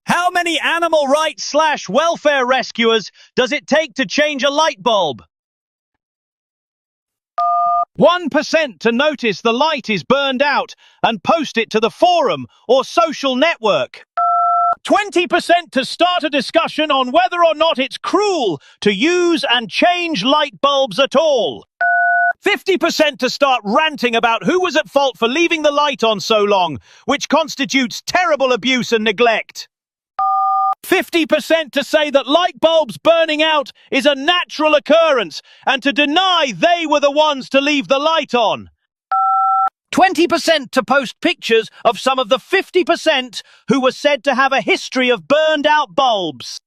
How many animal rights/welfare rescuers does it take to change a light bulb? 1% to notice the light is burned out and post it to the forum or social network. 20% to start a discussion on whether or not it's cruel to use and change light bulbs at all. 50% to start ranting about who was at fault for leaving the light on so long, which constitutes terrible abuse and neglect. 50% to say that light bulbs burning out is a natural occurrence and to deny they were the ones to leave the light on. 20% to post pictures of some of the 50% who were said to have a history of burned out bulbs.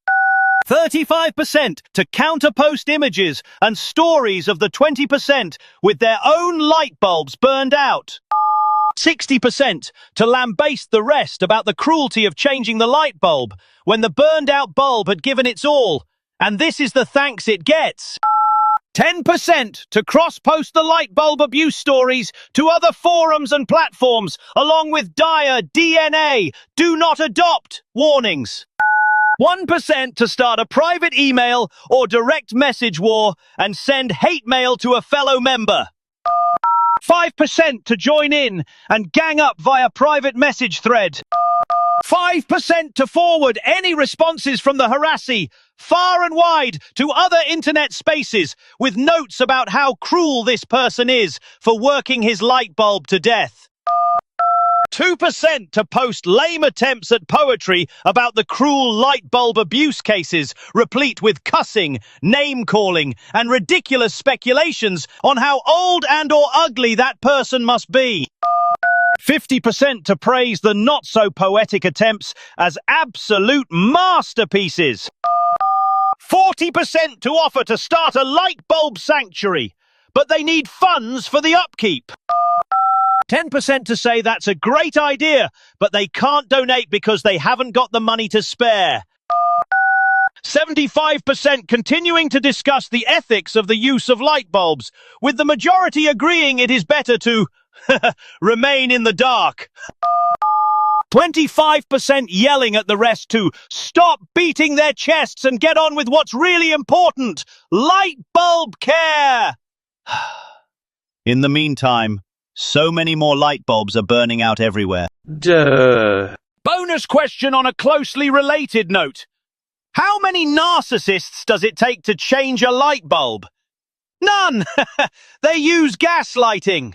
35% to counter-post images and stories of the 20% with their own light bulbs burned out. 60% to lambaste the rest about the cruelty of changing the light bulb when the burned-out bulb had given its all, and this is the thanks it gets. 10% to cross-post the light bulb abuse stories to other forums and platforms, along with dire DNA, do not adopt warnings. 1% to start a private email or direct message war and send hate mail to a fellow member. 5% to join in and gang up via private message thread. 5% to forward any responses from the harassee far and wide to other internet spaces with notes about how cruel this person is for working his light bulb to death. 2% to post lame attempts at poetry about the cruel light bulb abuse cases, replete with cussing, name-calling, and ridiculous speculations on how old and/or ugly that person must be. 50% to praise the not-so-poetic attempts as absolute masterpieces. 40% to offer to start a light bulb sanctuary, but they need funds for the upkeep. 10% to say that's a great idea, but they can't donate because they haven't got the money to spare. 75% continuing to discuss the ethics of the use of light bulbs, with the majority agreeing it is better to remain in the dark. 25% yelling at the rest to stop beating their chests and get on with what's really important, light bulb care. In the meantime, so many more light bulbs are burning out everywhere. Duh. Bonus question on a closely related note. How many narcissists does it take to change a light bulb? None! They use gaslighting.